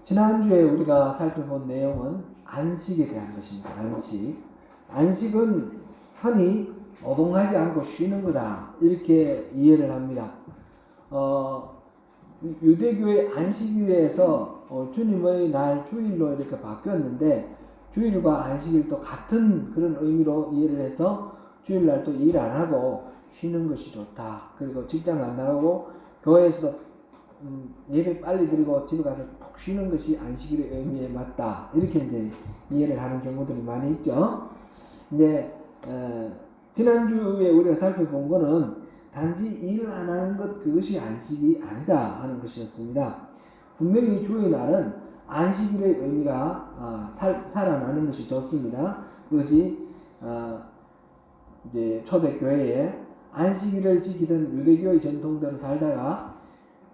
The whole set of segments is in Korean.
지난주에 우리가 살펴본 내용은 안식에 대한 것입니다. 안식은 흔히 노동하지 않고 쉬는 거다, 이렇게 이해를 합니다. 유대교의 안식일에서 주님의 날 주일로 이렇게 바뀌었는데, 주일과 안식일도 같은 그런 의미로 이해를 해서 주일날 또 일 안 하고 쉬는 것이 좋다. 그리고 직장 안 나가고 교회에서도 예배 빨리 드리고 집에 가서 푹 쉬는 것이 안식일의 의미에 맞다, 이렇게 이제 이해를 하는 경우들이 많이 있죠. 이제 지난주에 우리가 살펴본 거는 단지 일 안 하는 것, 그것이 안식이 아니다 하는 것이었습니다. 분명히 주의 날은 안식일의 의미가 살아나는 것이 좋습니다. 그것이 이제 초대교회에 안식일을 지키던 유대교의 전통대로 살다가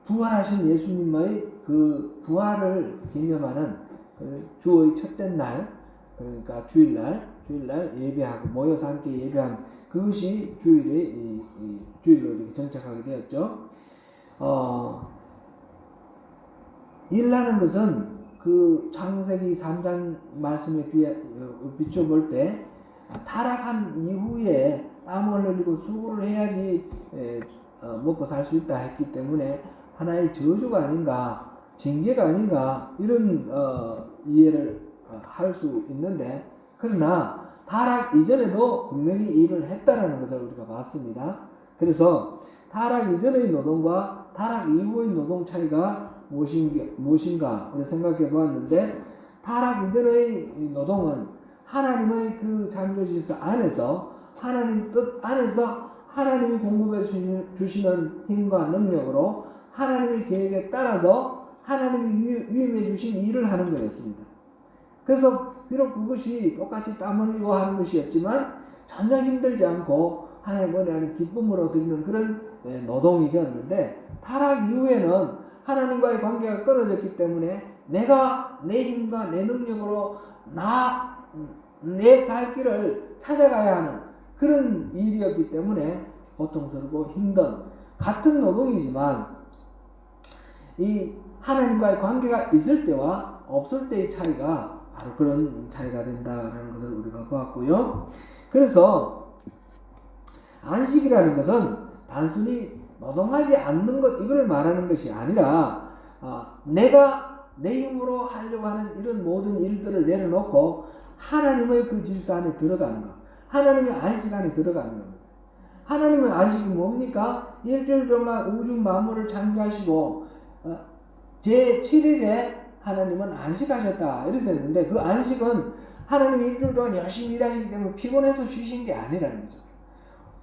부활하신 예수님의 그 부활을 기념하는 그 주의 첫째 날, 그러니까 주일날 예배하고 모여서 함께 예배한 그것이 주일로 이렇게 정착하게 되었죠. 일하는 것은 그 창세기 3장 말씀에 비춰볼 때 타락한 이후에 땀을 흘리고 수고를 해야지 먹고 살 수 있다 했기 때문에 하나의 저주가 아닌가, 징계가 아닌가, 이런 이해를 할 수 있는데, 그러나 타락 이전에도 분명히 일을 했다는 것을 우리가 봤습니다. 그래서 타락 이전의 노동과 타락 이후의 노동 차이가 무엇인가 우리 생각해 보았는데, 타락 이전의 노동은 하나님의 그 창조 질서 안에서, 하나님 뜻 안에서 하나님이 공급해 주시는 힘과 능력으로 하나님의 계획에 따라서 하나님이 위임해 주신 일을 하는 거였습니다. 그래서 비록 그것이 똑같이 땀 흘리고 하는 것이었지만 전혀 힘들지 않고 하나님 은혜 안에 기쁨으로 드리는 그런 노동이 되었는데, 타락 이후에는 하나님과의 관계가 끊어졌기 때문에 내가 내 힘과 내 능력으로 내 살 길을 찾아가야 하는 그런 일이었기 때문에 고통스럽고 힘든, 같은 노동이지만 이 하나님과의 관계가 있을 때와 없을 때의 차이가 바로 그런 차이가 된다는 것을 우리가 보았고요. 그래서 안식이라는 것은 단순히 노동하지 않는 것, 이걸 말하는 것이 아니라 내가 내 힘으로 하려고 하는 이런 모든 일들을 내려놓고 하나님의 그 질서 안에 들어가는 것, 하나님의 안식 안에 들어가는 겁니다. 하나님의 안식이 뭡니까? 일주일 동안 우주 만물을 창조하시고 제7일에 하나님은 안식하셨다, 이렇게 됐는데, 그 안식은 하나님이 일주일 동안 열심히 일하시기 때문에 피곤해서 쉬신 게 아니라는 거죠.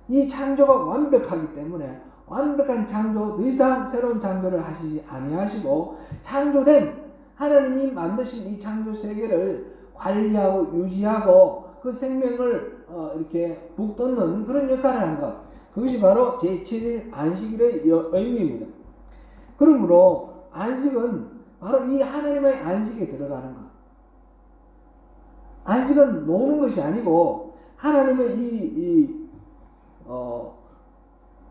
이 창조가 완벽하기 때문에 완벽한 창조, 더 이상 새로운 창조를 하시지 아니하시고 창조된 하나님이 만드신 이 창조 세계를 관리하고 유지하고 그 생명을 이렇게 북돋는 그런 역할을 한 것, 그것이 바로 제7일 안식일의 의미입니다. 그러므로 안식은 바로 이 하나님의 안식에 들어가는 것. 안식은 노는 것이 아니고 하나님의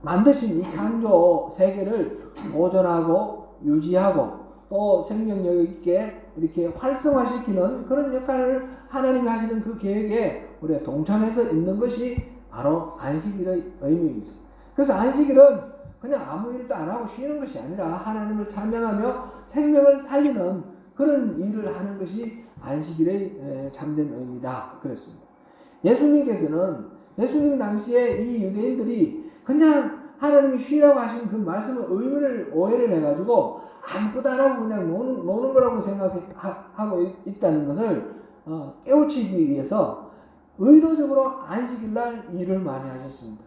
만드신 이 창조 세계를 보존하고 유지하고 또 생명력 있게 이렇게 활성화시키는 그런 역할을 하나님이 하시는 그 계획에 우리가 동참해서 있는 것이 바로 안식일의 의미입니다. 그래서 안식일은 그냥 아무 일도 안 하고 쉬는 것이 아니라 하나님을 찬양하며 생명을 살리는 그런 일을 하는 것이 안식일의 참된 의미다, 그랬습니다. 예수님 당시에 이 유대인들이 그냥 하나님이 쉬라고 하신 그 말씀을 오해를 해가지고 아무것도 안 하고 그냥 노는 거라고 생각하고 있다는 것을 깨우치기 위해서 의도적으로 안식일날 일을 많이 하셨습니다.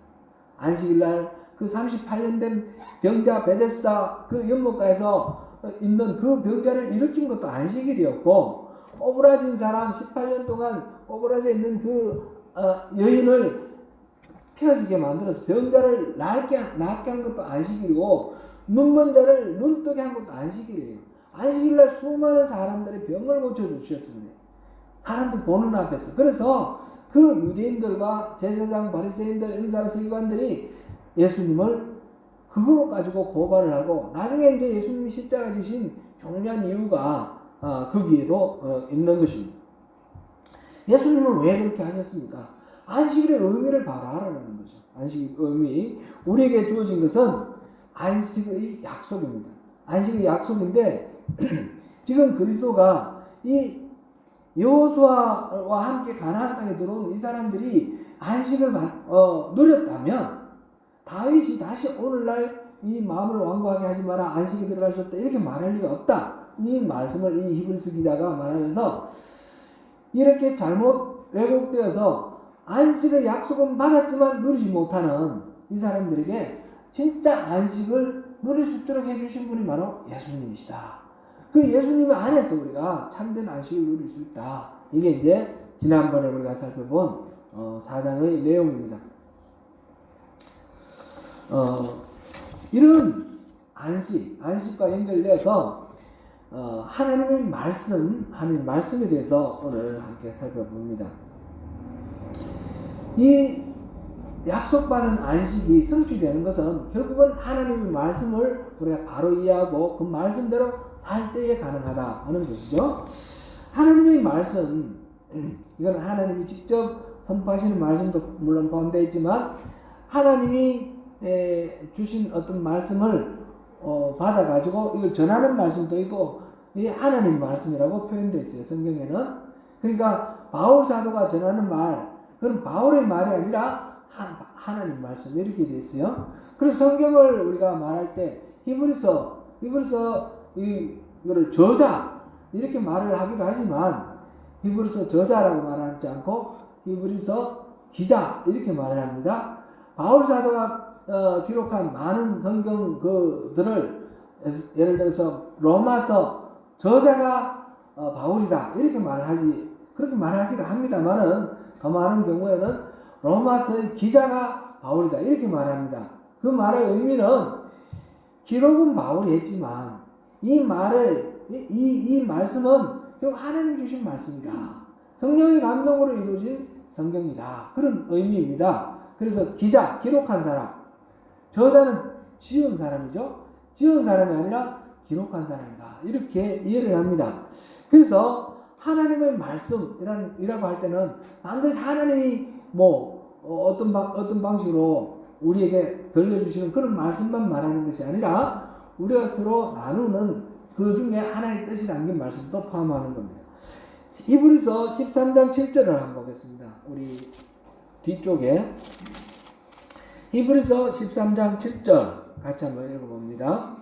안식일날 그 38년 된 병자 베데스다 그 연못가에서 있는 그 병자를 일으킨 것도 안식일이었고, 오그라진 사람 18년 동안 오그라져 있는 그 여인을 펴지게 만들어서 병자를 낫게 한 것도 안식일이고, 눈먼 자를 눈뜨게 한 것도 안식일이에요. 안식일날 수많은 사람들의 병을 고쳐주셨습니다. 사람들 보는 앞에서. 그래서 그 유대인들과 제사장 바리새인들, 의사 서기관들이 예수님을 그거 가지고 고발을 하고, 나중에 이제 예수님이 십자가 지신 중요한 이유가 거기에도 있는 것입니다. 예수님은 왜 그렇게 하셨습니까? 안식일의 의미를 바로 알아라는 거죠. 안식의 의미. 우리에게 주어진 것은 안식의 약속입니다. 안식의 약속인데 지금 그리스도가 이 여호수아와 함께 가나안 땅에 들어온 이 사람들이 안식을 누렸다면 다윗이 다시 오늘날 이 마음을 완고하게 하지 마라, 안식에 들어갈 수 없다, 이렇게 말할 리가 없다. 이 말씀을 이 히브리서 기자가 말하면서 이렇게 잘못 왜곡되어서 안식의 약속은 받았지만 누리지 못하는 이 사람들에게 진짜 안식을 누릴 수 있도록 해주신 분이 바로 예수님이시다. 그 예수님 안에서 우리가 참된 안식을 누릴 수 있다. 이게 이제 지난번에 우리가 살펴본 4장의 내용입니다. 이런 안식과 연결되어서 하나님의 하나님의 말씀에 대해서 오늘 함께 살펴봅니다. 이 약속받은 안식이 성취되는 것은 결국은 하나님의 말씀을 우리가 바로 이해하고 그 말씀대로 살 때에 가능하다 하는 것이죠. 하나님의 말씀, 이건 하나님이 직접 선포하시는 말씀도 물론 포함되어 있지만 하나님이 주신 어떤 말씀을 받아가지고 이걸 전하는 말씀도 있고 이 하나님 말씀이라고 표현되어 있어요. 성경에는. 그러니까 바울 사도가 전하는 말, 그건 바울의 말이 아니라 하나님 말씀 이렇게 되어 있어요. 그래서 성경을 우리가 말할 때 히브리서 이거를 저자 이렇게 말을 하기도 하지만 히브리서 저자라고 말하지 않고 히브리서 기자 이렇게 말을 합니다. 바울 사도가 기록한 많은 성경 그들을 예를 들어서 로마서 저자가 바울이다 이렇게 그렇게 말하기도 합니다만은 더 많은 경우에는 로마서의 기자가 바울이다 이렇게 말합니다. 그 말의 의미는 기록은 바울이 했지만 이 말씀은 결국 하나님 주신 말씀이다. 성령의 감동으로 이루어진 성경이다. 그런 의미입니다. 그래서 기록한 사람, 저자는 지은 사람이죠. 지은 사람이 아니라 기록한 사람이다. 이렇게 이해를 합니다. 그래서 하나님의 말씀이라고 할 때는 반드시 하나님이 어떤 방식으로 우리에게 들려주시는 그런 말씀만 말하는 것이 아니라 우리가 서로 나누는 그 중에 하나의 뜻이 담긴 말씀도 포함하는 겁니다. 히브리서 13장 7절을 한번 보겠습니다. 우리 뒤쪽에 히브리서 13장 7절 같이 한번 읽어봅니다.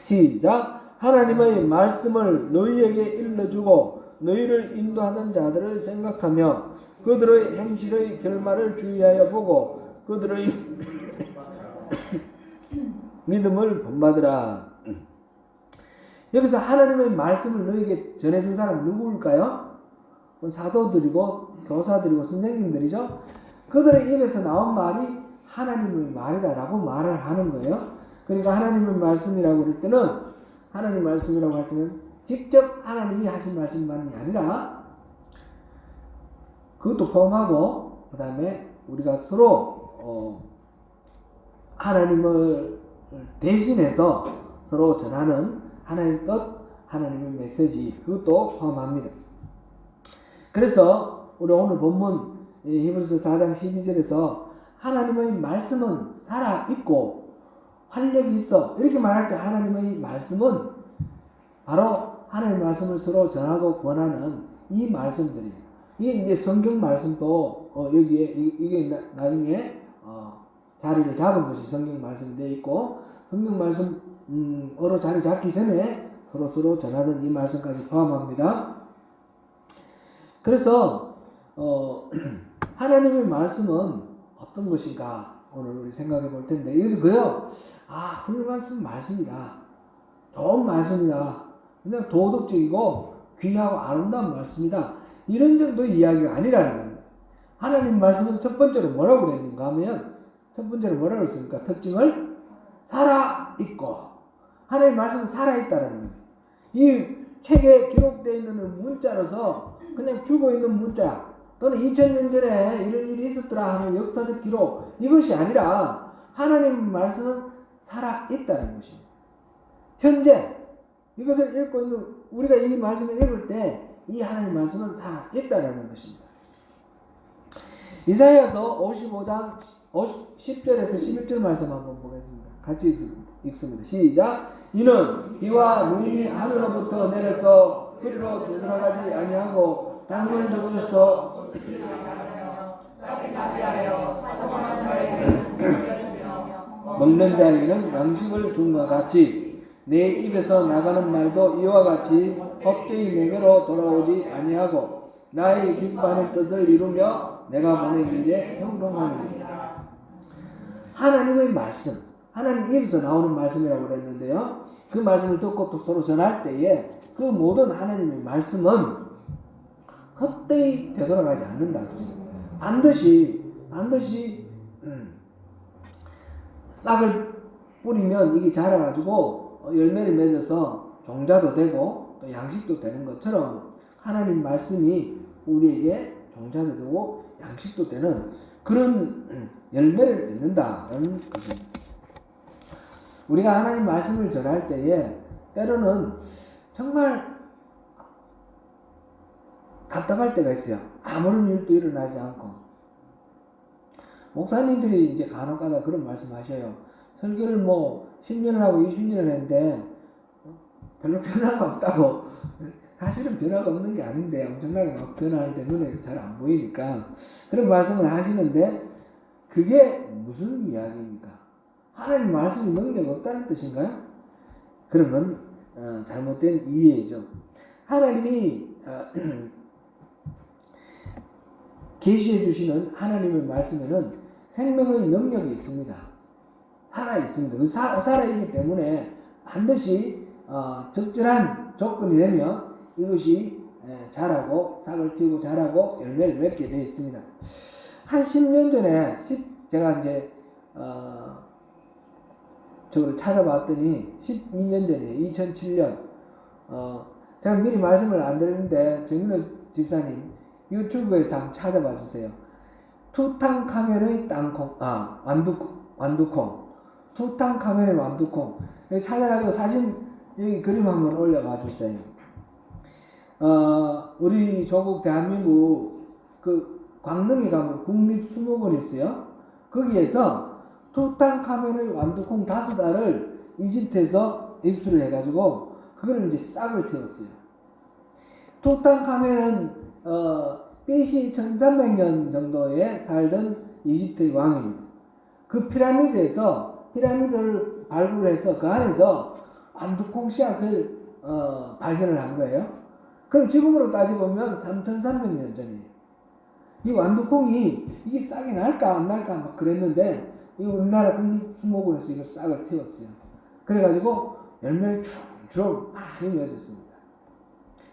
시작. 하나님의 말씀을 너희에게 일러주고 너희를 인도하던 자들을 생각하며 그들의 행실의 결말을 주의하여 보고 그들의 믿음을 본받으라. 여기서 하나님의 말씀을 너희에게 전해준 사람 누구일까요? 사도들이고 교사들이고 선생님들이죠. 그들의 입에서 나온 말이 하나님의 말이다라고 말을 하는 거예요. 그러니까 하나님의 말씀이라고 할 때는 하나님 말씀이라고 할 때는 직접 하나님이 하신 말씀만이 아니라 그것도 포함하고 그 다음에 우리가 서로 하나님을 대신해서 서로 전하는 하나님의 뜻, 하나님의 메시지 그것도 포함합니다. 그래서 우리 오늘 본문 히브리서 4장 12절에서 하나님의 말씀은 살아있고 활력이 있어 이렇게 말할 때 하나님의 말씀은 바로 하나님의 말씀을 서로 전하고 권하는 이 말씀들이에요. 이게 이제 성경 말씀도 여기에 이게 나중에 자리를 잡은 것이 성경 말씀이 되어 있고 성경 말씀으로 자리 잡기 전에 서로 전하던 이 말씀까지 포함합니다. 그래서 하나님의 말씀은 어떤 것인가 오늘 우리 생각해 볼 텐데 여기서 훌륭한 말씀이다. 좋은 말씀이다. 그냥 도덕적이고 귀하고 아름다운 말씀이다. 이런 정도의 이야기가 아니라는 겁니다. 하나님 말씀은 첫 번째로 뭐라고 그랬는가 하면 첫 번째로 뭐라고 했습니까? 특징을 살아있고 하나님 말씀은 살아있다는 거예요. 이 책에 기록되어 있는 문자로서 그냥 죽어있는 문자 또는 2000년 전에 이런 일이 있었더라 하는 역사적 기록 이것이 아니라 하나님 말씀은 살아있다는 것입니다. 현재 이것을 읽고 있는 우리가 이 말씀을 읽을 때 이 하나님 말씀은 살아있다라는 것입니다. 이사야서 55장 10절에서 11절 말씀 한번 보겠습니다. 같이 읽습니다. 시작. 이는 비와 눈이 하늘로부터 내려서 그리로 되돌아가지 아니하고 땅을 적셔서 먹는 자에게는 양식을 준 것 같이 내 입에서 나가는 말도 이와 같이 헛되이 내게로 돌아오지 아니하고 나의 기뻐하는 뜻을 이루며 내가 보낸 일에 형통함이니라. 하나님의 말씀, 하나님 입에서 나오는 말씀이라고 그랬는데요. 그 말씀을 듣고 또 서로 전할 때에 그 모든 하나님의 말씀은 헛되이 되돌아가지 않는다. 반드시 싹을 뿌리면 이게 자라가지고 열매를 맺어서 종자도 되고 또 양식도 되는 것처럼 하나님 말씀이 우리에게 종자도 되고 양식도 되는 그런 열매를 맺는다는 것입니다. 우리가 하나님 말씀을 전할 때에 때로는 정말 답답할 때가 있어요. 아무런 일도 일어나지 않고. 목사님들이 이제 간혹가다 그런 말씀 하셔요. 설교를 뭐 10년을 하고 20년을 했는데 별로 변화가 없다고. 사실은 변화가 없는 게 아닌데 엄청나게 막 변하는데 눈에 잘 안 보이니까 그런 말씀을 하시는데 그게 무슨 이야기입니까? 하나님 말씀이 능력이 없다는 뜻인가요? 그러면 잘못된 이해죠. 하나님이 계시해 주시는 하나님의 말씀에는 생명의 능력이 있습니다. 살아 있습니다. 살아 있기 때문에 반드시 적절한 조건이 되면 이것이 자라고 싹을 틔우고 자라고 열매를 맺게 되어 있습니다. 한 10년 전에 제가 이제 저걸 찾아봤더니 12년 전에 2007년 제가 미리 말씀을 안 드렸는데 정인호 집사님 유튜브에서 한번 찾아봐 주세요. 투탕카멘의 완두콩 투탕카멘의 완두콩 찾아가지고 사진 여기 그림 한번 올려봐 주세요. 우리 조국 대한민국 그 광릉에 가면 국립수목원이 있어요. 거기에서 투탕카멘의 완두콩 5알을 이집트에서 입수를 해가지고 그걸 이제 싹을 틔웠어요. 투탕카멘은 BC 1300년 정도에 살던 이집트의 왕입니다. 그 피라미드를 발굴해서 그 안에서 완두콩 씨앗을 발견을 한 거예요. 그럼 지금으로 따져보면 3300년 전이에요. 이 완두콩이 이게 싹이 날까 안 날까 막 그랬는데 이 우리나라 국립수목원에서 이거 싹을 틔웠어요. 그래가지고 열매를 주렁주렁 많이 맺었습니다.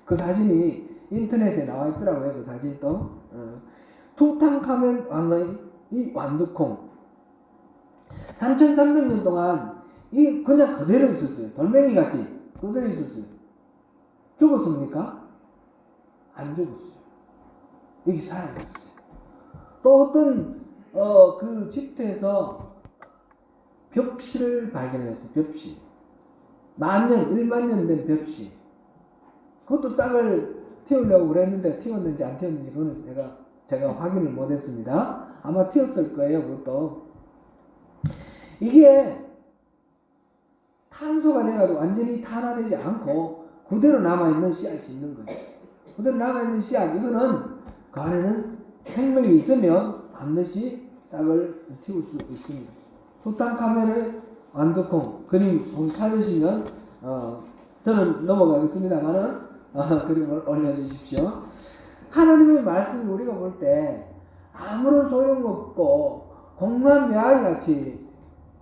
그 사진이 인터넷에 나와 있더라고요. 그 사진도. 투탕카멘 왕의 이 완두콩 3300년 동안 이 그냥 그대로 있었어요. 돌멩이 같이 그대로 있었어요. 죽었습니까? 안 죽었어요. 여기 살아있었어요. 또 어떤 그 집터에서 벽시를 발견했어요. 벽시. 1만 년 된 벽시. 그것도 싹을 틔우려고 그랬는데 틔웠는지 안 틔웠는지 그거는 제가 확인을 못했습니다. 아마 틔웠을 거예요. 그것도. 이게 탄소가 돼가지고 완전히 탄화되지 않고 그대로 남아있는 씨앗이 있는 거예요. 그대로 남아있는 씨앗, 이거는 그 안에는 생명이 있으면 반드시 싹을 틔울 수 있습니다. 투탕카멘의 완두콩 그림 찾으시면 저는 넘어가겠습니다만은 그림을 올려주십시오. 하나님의 말씀을 우리가 볼 때 아무런 소용없고 공만 메아리 같이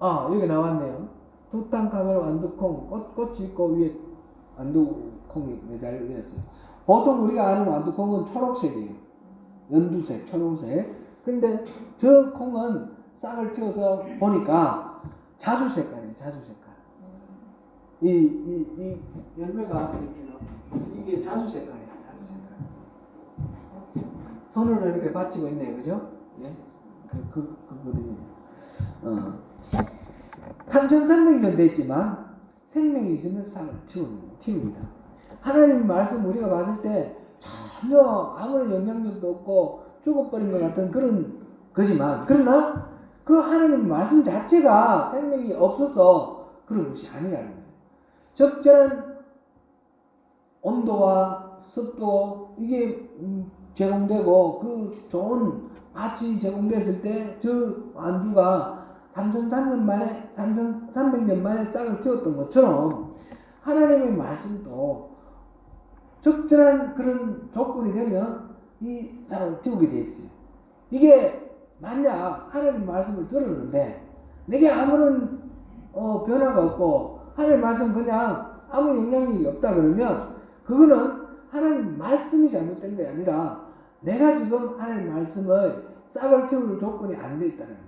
여기 나왔네요. 투탕카멘 완두콩 꽃이 있고 위에 완두콩이 매달려 있어요. 보통 우리가 아는 완두콩은 초록색이에요. 연두색, 초록색. 근데 저 콩은 싹을 틔워서 보니까 자주 색깔이에요. 자주 색깔. 이 열매가 이게 자주 색깔이에요. 자주 색깔. 손으로 이렇게 받치고 있네요. 그죠? 예? 그 그림이에요. 3300년 됐지만 생명이 있으면 싹을 틔웁니다. 하나님 말씀 우리가 봤을 때 전혀 아무런 영향력도 없고 죽어버린 것 같은 그런 거지만, 그러나 그 하나님 말씀 자체가 생명이 없어서 그런 것이 아니라는 거예요. 적절한 온도와 습도 이게 제공되고 그 좋은 밭이 제공됐을 때 저 완두가 3,300년 만에 싹을 틔웠던 것처럼 하나님의 말씀도 적절한 그런 조건이 되면 이 싹을 틔우게 되어 있어요. 이게 만약 하나님 말씀을 들었는데 내게 아무런 변화가 없고 하나님 말씀 그냥 아무 영향력이 없다 그러면 그거는 하나님 말씀이 잘못된 게 아니라 내가 지금 하나님 말씀을 싹을 틔울 조건이 안 돼 있다는 거예요.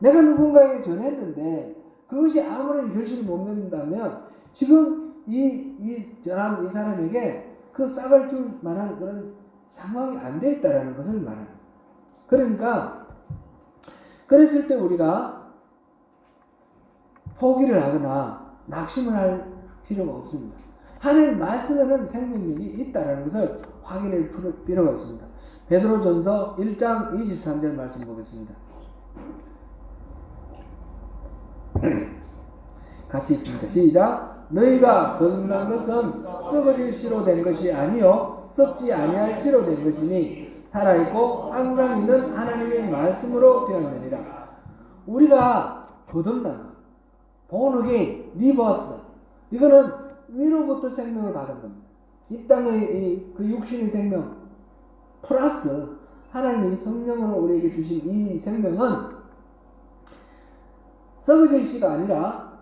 내가 누군가에게 전했는데 그것이 아무런 결실을 못 맺는다면 지금 이 사람에게 그 싹을 틔울 만한 그런 상황이 안 돼 있다는 것을 말합니다. 그러니까 그랬을 때 우리가 포기를 하거나 낙심을 할 필요가 없습니다. 하나님 말씀에는 생명력이 있다는 것을 확인할 필요가 있습니다. 베드로전서 1장 23절 말씀 보겠습니다. 같이 읽습니다. 시작. 너희가 거듭난 것은 썩어질 씨로 된 것이 아니요 썩지 아니할 씨로 된 것이니 살아있고 항상 있는 하나님의 말씀으로 되었느니라. 우리가 거듭난 것, 본어게인, 리버스, 이거는 위로부터 생명을 받은 겁니다. 이 땅의 그 육신의 생명 플러스 하나님이 성령으로 우리에게 주신 이 생명은 썩어질 씨가 아니라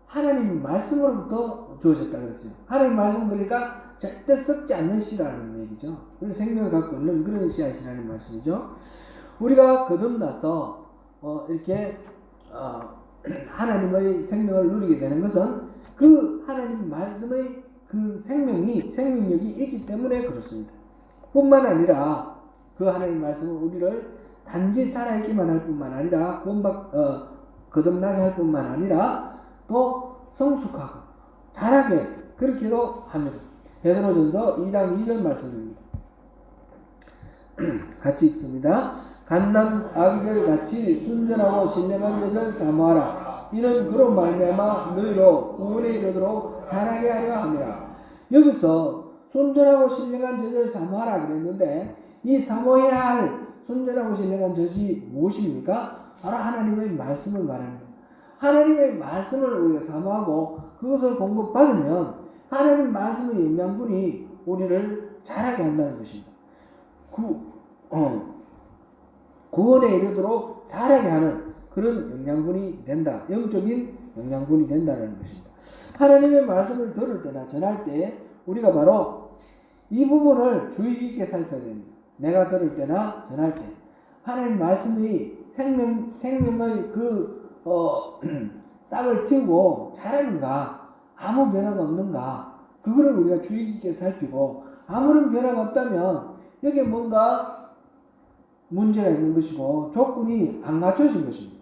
하나님 말씀으로부터 주어졌다 그랬어요. 하나님 말씀 그러니까 절대 썩지 않는 씨라는 얘기죠. 그래서 생명을 갖고 있는 그런 씨앗이라는 말씀이죠. 우리가 거듭나서 이렇게 하나님의 생명을 누리게 되는 것은 그 하나님 말씀의 그 생명력이 있기 때문에 그렇습니다. 뿐만 아니라 그 하나님 말씀은 우리를 단지 살아있기만 할 뿐만 아니라 거듭나게 할 뿐만 아니라 또 성숙하고 자라게 그렇게도 합니다. 베드로전서 2장 2절 말씀입니다. 같이 읽습니다. 갓난 아기들 같이 순전하고 신령한 것을 사모하라. 이는 그로 말미암아 너희로 구원에 이르도록 자라게 하려 함이라. 여기서 순전하고 신령한 젖을 사모하라 그랬는데 이 사모해야 할 순전하고 신령한 젖이 무엇입니까? 바로 하나님의 말씀을 말합니다. 하나님의 말씀을 우리가 사모하고 그것을 공급받으면 하나님 말씀의 영양분이 우리를 자라게 한다는 것입니다. 구원에 이르도록 자라게 하는 그런 영양분이 된다. 영적인 영양분이 된다는 것입니다. 하나님의 말씀을 들을 때나 전할 때 우리가 바로 이 부분을 주의 깊게 살펴야 됩니다. 내가 들을 때나 전할 때 하나님 말씀이 생명의 싹을 틔우고 자라는가, 아무 변화가 없는가, 그거를 우리가 주의 깊게 살피고 아무런 변화가 없다면 여기에 뭔가 문제가 있는 것이고 조건이 안 갖춰진 것입니다.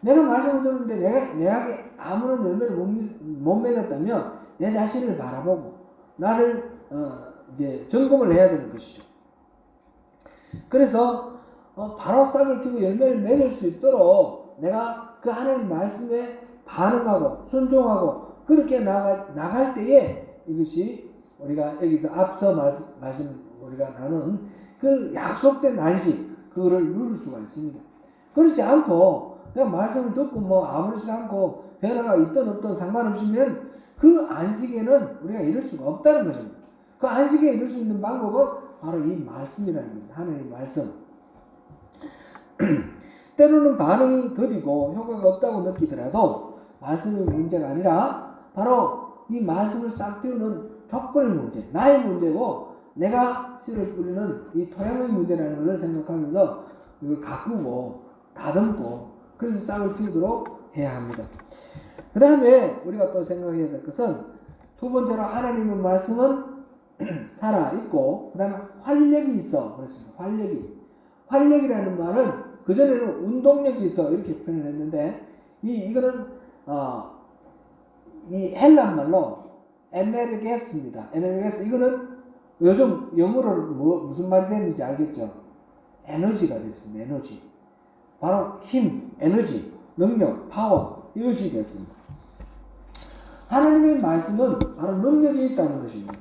내가 말씀을 듣는데 내게 아무런 열매를 못 맺었다면 내 자신을 바라보고 나를 이제 점검을 해야 되는 것이죠. 그래서 바로 싹을 틔우고 열매를 맺을 수 있도록 내가 그 하나님 말씀에 반응하고 순종하고 그렇게 나갈 때에 이것이 우리가 여기서 앞서 말씀 우리가 나눈 그 약속된 안식 그거를 누릴 수가 있습니다. 그렇지 않고 내가 말씀을 듣고 아무렇지 않고 변화가 있든 없든 상관없으면 그 안식에는 우리가 이룰 수가 없다는 것입니다. 그 안식에 이룰 수 있는 방법은 바로 이 말씀이라는 겁니다. 하나님의 말씀. 때로는 반응이 더디고 효과가 없다고 느끼더라도 말씀의 문제가 아니라 바로 이 말씀을 싹 틔우는 조건의 문제, 나의 문제고 내가 씨를 뿌리는 이 토양의 문제라는 것을 생각하면서 이걸 가꾸고 다듬고 그래서 싹을 틔우도록 해야 합니다. 그 다음에 우리가 또 생각해야 될 것은 두 번째로 하나님의 말씀은 살아있고 그 다음에 활력이 있어. 그렇습니다. 활력이라는 말은 그전에는 운동력이 있어 이렇게 표현을 했는데 이거는 이 헬란 말로 에네르게스입니다. 에네르게스 이거는 요즘 영어로 무슨 말이 되는지 알겠죠? 에너지가 됐습니다. 에너지. 바로 힘, 에너지, 능력, 파워 이것이 됐습니다. 하나님의 말씀은 바로 능력이 있다는 것입니다.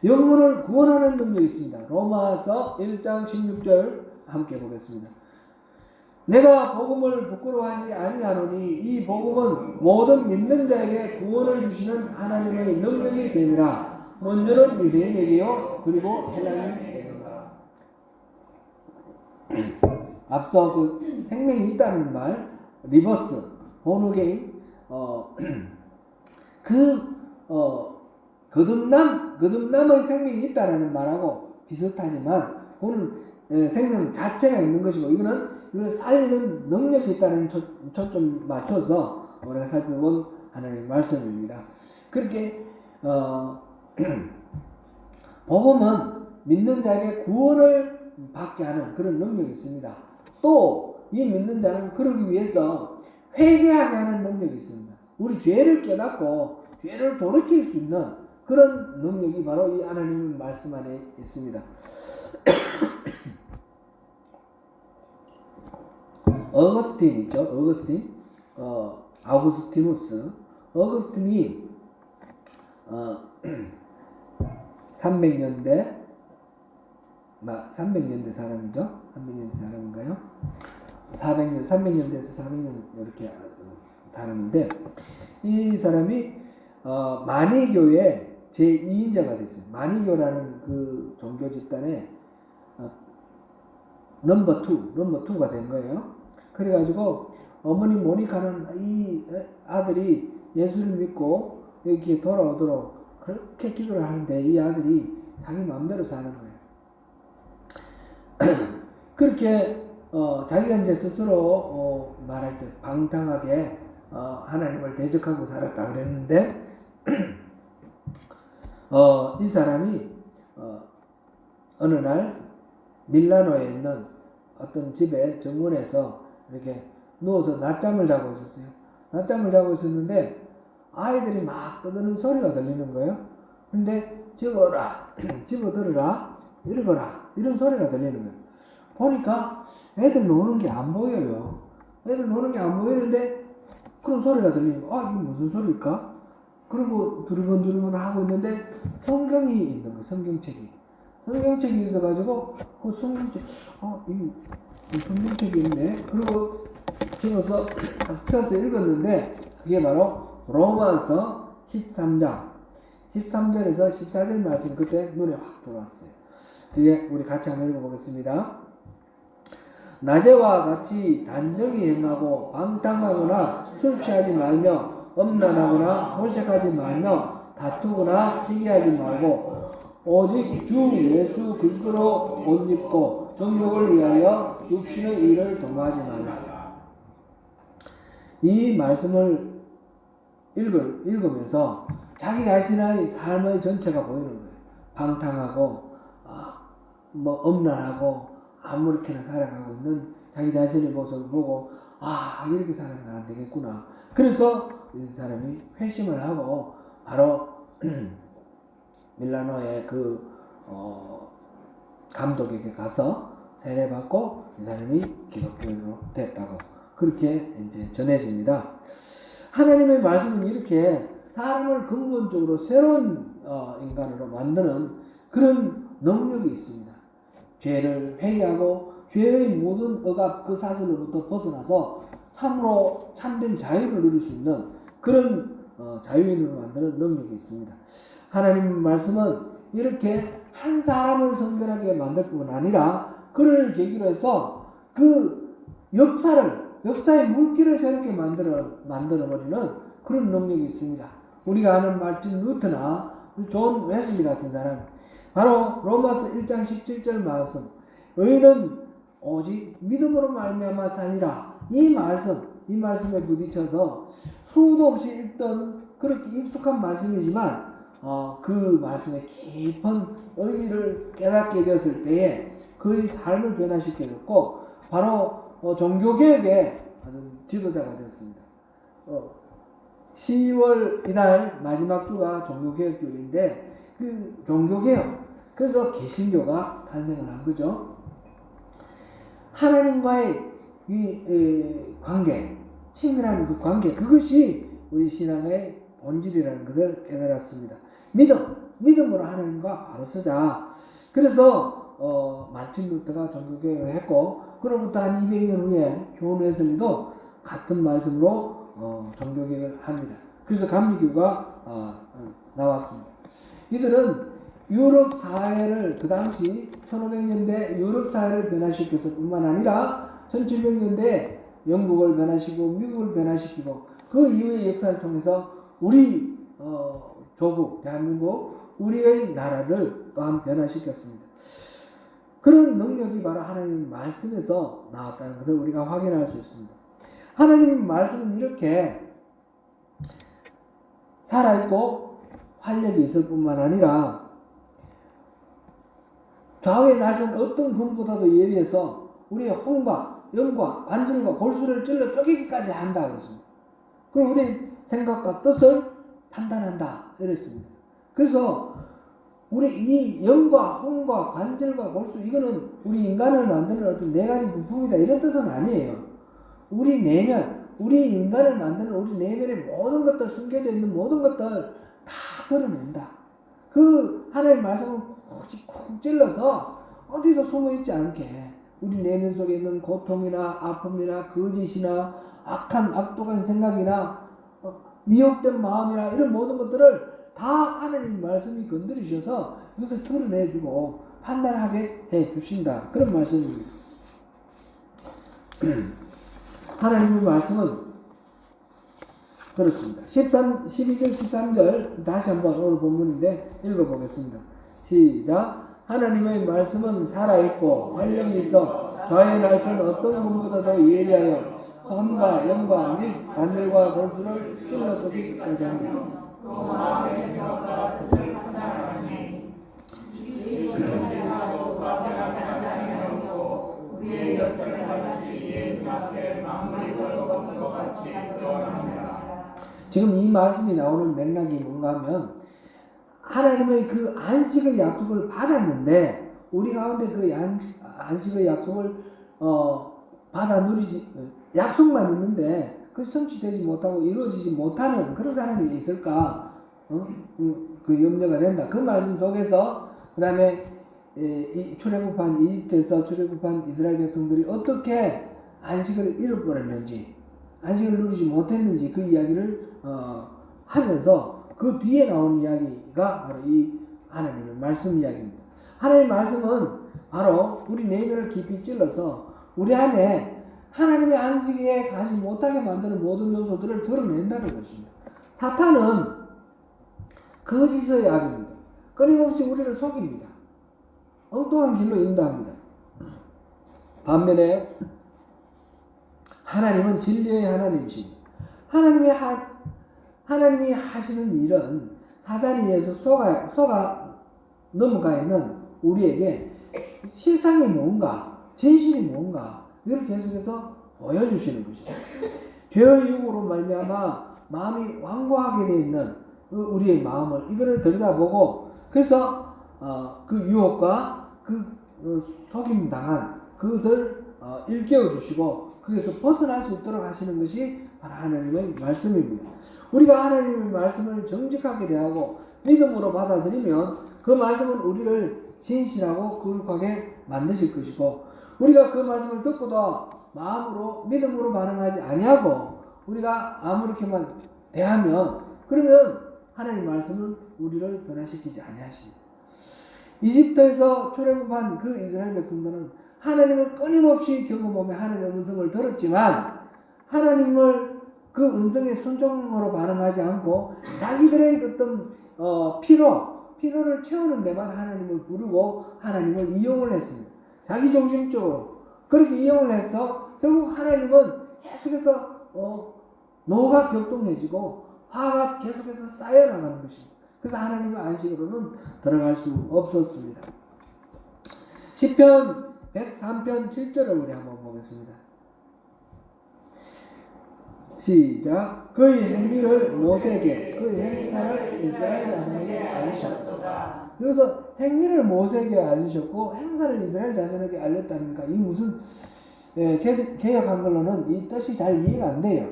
영혼을 구원하는 능력이 있습니다. 로마서 1장 16절 함께 보겠습니다. 내가 복음을 부끄러워하지 아니하노니 이 복음은 모든 믿는 자에게 구원을 주시는 하나님의 능력이 되니라. 먼저는 유대인에게요 그리고 헬라인에게라. 앞서 그 생명이 있다는 말 리버스 본어게인 거듭남의 생명이 있다는 말하고 비슷하지만 그는 생명 자체가 있는 것이고 이걸 살리는 능력이 있다는 초점 맞춰서 우리가 살펴본 하나님의 말씀입니다. 그렇게 복음은 믿는 자에게 구원을 받게 하는 그런 능력이 있습니다. 또 이 믿는 자는 그러기 위해서 회개하게 하는 능력이 있습니다. 우리 죄를 깨닫고 죄를 돌이킬 수 있는 그런 능력이 바로 이 하나님의 말씀 안에 있습니다. 어거스틴 있죠? 어거스틴, 아우구스티누스. 어거스틴이 300년대 사람이죠? 300년대 사람인가요? 300년대에서 400년 이렇게 사람인데 이 사람이 마니교의 제2인자가 됐어요. 마니교라는 그 종교 집단의 넘버 2가 된 거예요. 그래가지고 어머니 모니카는 이 아들이 예수를 믿고 이렇게 돌아오도록 그렇게 기도를 하는데 이 아들이 자기 마음대로 사는 거예요. 그렇게 자기가 이제 스스로 말할 때 방탕하게 하나님을 대적하고 살았다 그랬는데 이 사람이 어느 날 밀라노에 있는 어떤 집에 정원에서 이렇게 누워서 낮잠을 자고 있었어요. 낮잠을 자고 있었는데 아이들이 막 떠드는 소리가 들리는 거예요. 근데 집어들어라, 읽어라 이런 소리가 들리는 거예요. 보니까 애들 노는 게 안 보여요. 애들 노는 게 안 보이는데 그런 소리가 들리는 거예요. 이게 무슨 소리일까? 그리고 두리번두리번 하고 있는데 성경이 있는 거예요. 성경책이 있어가지고 그 성경책 이 성경책이 있네. 그리고 집어서 펴서 읽었는데 그게 바로 로마서 13장 13절에서 14절 말씀 그때 눈에 확 들어왔어요. 그게 우리 같이 한번 읽어보겠습니다. 낮에와 같이 단정히 행하고 방탕하거나 술 취하지 말며 음란하거나 호색하지 말며 다투거나 시기하지 말고 오직 주 예수 그리스도로 옷 입고 정욕을 위하여 육신의 일을 도모하지 말라. 이 말씀을 읽으면서 자기 자신의 삶의 전체가 보이는 거예요. 방탕하고 음란하고 아무렇게나 살아가고 있는 자기 자신의 모습을 보고 이렇게 살아서는 안 되겠구나. 그래서 이 사람이 회심을 하고 바로 밀라노의 그 감독에게 가서 세례받고 이 사람이 기독교인으로 됐다고 그렇게 이제 전해집니다. 하나님의 말씀은 이렇게 사람을 근본적으로 새로운 인간으로 만드는 그런 능력이 있습니다. 죄를 회개하고 죄의 모든 억압 그 사슬로부터 벗어나서 참으로 참된 자유를 누릴 수 있는 그런 자유인으로 만드는 능력이 있습니다. 하나님 말씀은 이렇게 한 사람을 성결하게 만들 뿐만 아니라 그를 계기로 해서 그 역사의 물길을 새롭게 만들어버리는 그런 능력이 있습니다. 우리가 아는 말틴 루터나 존 웨슬리 같은 사람, 바로 로마서 1장 17절 말씀, 의인은 오직 믿음으로 말미암아 사니라. 이 말씀에 부딪혀서 수도 없이 읽던 그렇게 익숙한 말씀이지만 그 말씀의 깊은 의미를 깨닫게 되었을 때에 그의 삶을 변화시켜 줬고 바로 종교개혁의 지도자가 되었습니다. 10월 이날 마지막 주가 종교개혁주일인데 그 종교개혁, 그래서 개신교가 탄생을 한 거죠. 하나님과의 이 관계, 친밀한 그 관계, 그것이 우리 신앙의 본질이라는 것을 깨달았습니다. 믿음으로 하나님과 바로 서자. 그래서 마틴 루터가 종교개혁을 했고, 그로부터 한 200년 후에 존 웨슬리도 같은 말씀으로 종교개혁을 합니다. 그래서 감리교가 나왔습니다. 이들은 유럽 사회를, 그 당시 1500년대 유럽 사회를 변화시켰을 뿐만 아니라 1700년대 영국을 변화시키고 미국을 변화시키고 그 이후의 역사를 통해서 우리 조국 대한민국, 우리의 나라를 또한 변화시켰습니다. 그런 능력이 바로 하나님의 말씀에서 나왔다는 것을 우리가 확인할 수 있습니다. 하나님의 말씀은 이렇게 살아있고 활력이 있을 뿐만 아니라 좌우의 날선 어떤 금보다도 예리해서 우리의 혼과 영과 관절과 골수를 찔러 쪼개기까지 한다 그랬습니다. 그리고 우리의 생각과 뜻을 판단한다 이랬습니다. 그래서 우리 이 영과 혼과 관절과 골수, 이거는 우리 인간을 만드는 어떤 네 가지 부품이다 이런 뜻은 아니에요. 우리 내면, 우리 인간을 만드는 우리 내면의 모든 것들, 숨겨져 있는 모든 것들 다 드러낸다. 그 하나님의 말씀을 콕 찔러서 어디도 숨어있지 않게 우리 내면 속에 있는 고통이나 아픔이나 거짓이나 악독한 생각이나 미혹된 마음이나 이런 모든 것들을 다 하나님 말씀이 건드리셔서 이것을 드러내주고 판단하게 해주신다. 그런 말씀입니다. 하나님의 말씀은 그렇습니다. 12절 13절 다시 한번 오늘 본문인데 읽어보겠습니다. 시작. 하나님의 말씀은 살아있고 활력이 있어 좌의 날선 어떤 분보다도 예리하여 혼과 영과 및 관절과 골수를 찔러 쪼개기까지 합니다. 또 마음의 생각과 뜻을 판단하니 지혜로 과감하지 아니하고 우리의 역사를 같이 예수 앞에 마음을 걸고 것 같이 드러납니다. 지금 이 말씀이 나오는 맥락이 뭔가 하면 하나님의 그 안식의 약속을 받았는데 우리 가운데 그 안식의 약속을 받아 누리지, 약속만 있는데 그 성취되지 못하고 이루어지지 못하는 그런 사람이 있을까? 그 염려가 된다. 그 말씀 속에서 그 다음에 출애굽한 이집트에서 출애굽한 이스라엘 백성들이 어떻게 안식을 잃어버렸는지, 안식을 누리지 못했는지 그 이야기를 하면서 그 뒤에 나온 이야기가 바로 이 하나님의 말씀 이야기입니다. 하나님의 말씀은 바로 우리 내면을 깊이 찔러서 우리 안에 하나님의 안식에 가지 못하게 만드는 모든 요소들을 드러낸다는 것입니다. 사탄은 거짓의 악입니다. 끊임없이 우리를 속입니다. 엉뚱한 길로 인도합니다. 반면에 하나님은 진리의 하나님이십니다. 하나님이 하시는 일은 사단에 의해서 속아 넘어가 있는 우리에게 실상이 뭔가, 진실이 뭔가 이걸 계속해서 보여주시는 것입니다. 죄의 유혹으로 말미암아 마음이 완고하게 되어 있는 우리의 마음을 이거를 들여다보고 그래서 그 유혹과 그 속임 당한 그것을 일깨워 주시고 거기서 벗어날 수 있도록 하시는 것이 바로 하나님의 말씀입니다. 우리가 하나님의 말씀을 정직하게 대하고 믿음으로 받아들이면 그 말씀은 우리를 진실하고 거룩하게 만드실 것이고 우리가 그 말씀을 듣고도 마음으로 믿음으로 반응하지 아니하고 우리가 아무렇게만 대하면 그러면 하나님의 말씀은 우리를 변화시키지 아니하십니다. 이집트에서 출애굽한 그 이스라엘 백성들은 하나님을 끊임없이 경험하며 하나님의 음성을 들었지만 하나님을 그 음성에 순종으로 반응하지 않고 자기들의 어떤 필요를 채우는 데만 하나님을 부르고 하나님을 이용을 했습니다. 자기중심적으로 그렇게 이용을 해서 결국 하나님은 계속해서 노가 격동해지고 화가 계속해서 쌓여나가는 것입니다. 그래서 하나님의 안식으로는 들어갈 수 없었습니다. 시편 103편 7절을 우리 한번 보겠습니다. 시작. 그의 행위를 모세에게 그의 행사를 이스라엘 자손에게 알리셨다. 여기서 행위를 모세에게 알리셨고 행사를 이스라엘 자손에게 알렸다니까 이 무슨 개혁 한글로는 이 뜻이 잘 이해가 안 돼요.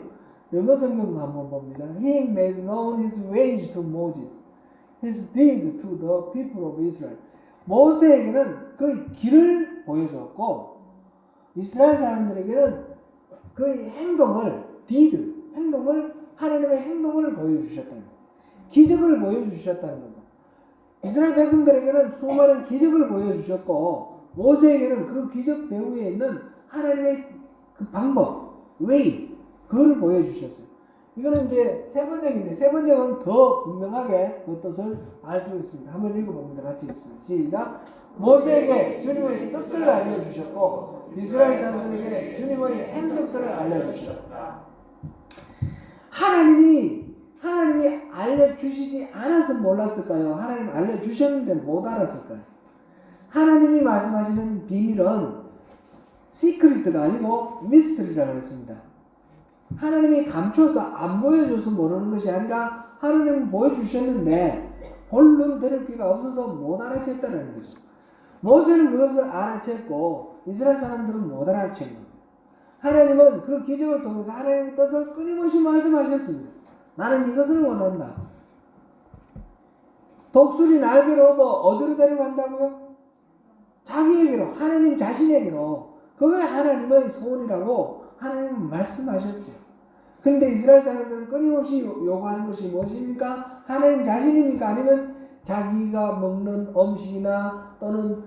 영어 성경 한번 봅니다. He made known his ways to Moses, his deed to the people of Israel. 모세에게는 그 길을 보여주었고 이스라엘 사람들에게는 그 행동을 deed, 행동을 하나님의 행동을 보여주셨다는 거예요. 기적을 보여주셨다는 겁니다. 이스라엘 백성들에게는 수많은 기적을 보여주셨고 모세에게는 그 기적 배후에 있는 하나님의 그 방법, way, 그걸 보여주셨어요. 이거는 이제 세 번역인데 세 번역은 더 분명하게 그 뜻을 알 수 있습니다. 한번 읽어봅니다. 같이 읽습니다. 시작. 모세에게 주님의 뜻을 알려주셨고 이스라엘 자손에게 주님의 행적들을 알려주셨다. 하나님이 알려주시지 않아서 몰랐을까요? 하나님 알려주셨는데 못 알았을까요? 하나님이 말씀하시는 비밀은 시크릿가 아니고 미스터리라고 했습니다. 하나님이 감춰서 안 보여줘서 모르는 것이 아니라 하나님은 보여주셨는데 본론 들을 귀가 없어서 못 알아챘다는 거죠. 모세는 그것을 알아챘고 이스라엘 사람들은 못 알아챘는 거예요. 하나님은 그 기적을 통해서 하나님의 뜻을 끊임없이 말씀하셨습니다. 나는 이것을 원한다. 독수리 날개로 업어 어디로 데려간다고요? 자기에게로, 하나님 자신에게로. 그게 하나님의 소원이라고 하나님은 말씀하셨어요. 근데 이스라엘 사람들은 끊임없이 요구하는 것이 무엇입니까? 하나님 자신입니까? 아니면 자기가 먹는 음식이나 또는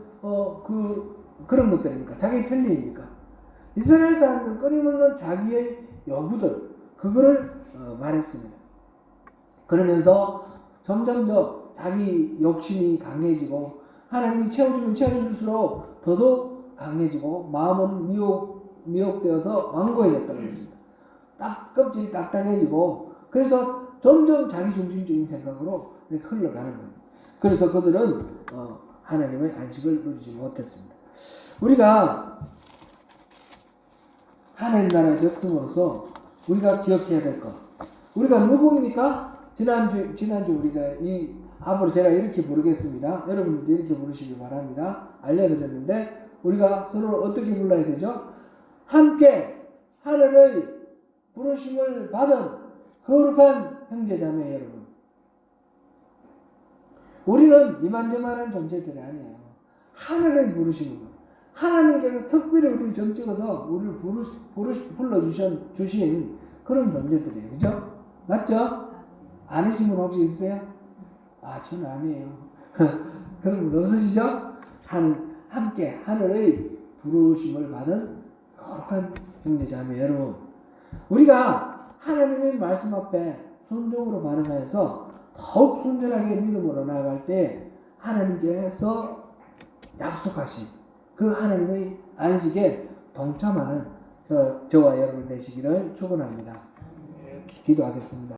그런 것들입니까? 자기 편리입니까? 이스라엘 사람들은 끊임없는 자기의 요구들, 그거를 말했습니다. 그러면서 점점 더 자기 욕심이 강해지고 하나님이 채워주면 채워줄수록 더더욱 강해지고 마음은 미혹되어서 완고해졌다는 것입니다. 껍질이 딱딱해지고 그래서 점점 자기중심적인 생각으로 이렇게 흘러가는 겁니다. 그래서 그들은 하나님의 안식을 누리지 못했습니다. 우리가 하나님 나라의 백성으로서 우리가 기억해야 될 것. 우리가 누구입니까? 지난주 우리가 앞으로 제가 이렇게 부르겠습니다. 여러분들도 이렇게 부르시기 바랍니다. 알려드렸는데 우리가 서로 어떻게 불러야 되죠? 함께 하늘의 부르심을 받은 거룩한 형제자매 여러분. 우리는 이만저만한 존재들이 아니에요. 하늘의 부르심을 하나님께서 특별히 우리를 정찍어서 우리를 불러주신 그런 존재들이에요. 그죠? 맞죠? 아니신 분 혹시 있으세요? 저는 아니에요. 그런 분 없으시죠? 함께 하늘의 부르심을 받은 거룩한 형제자매 여러분. 우리가 하나님의 말씀 앞에 순종으로 반응하여서 더욱 순전하게 믿음으로 나아갈 때 하나님께서 약속하신 그 하나님의 안식에 동참하는 저와 여러분 되시기를 축원합니다. 기도하겠습니다.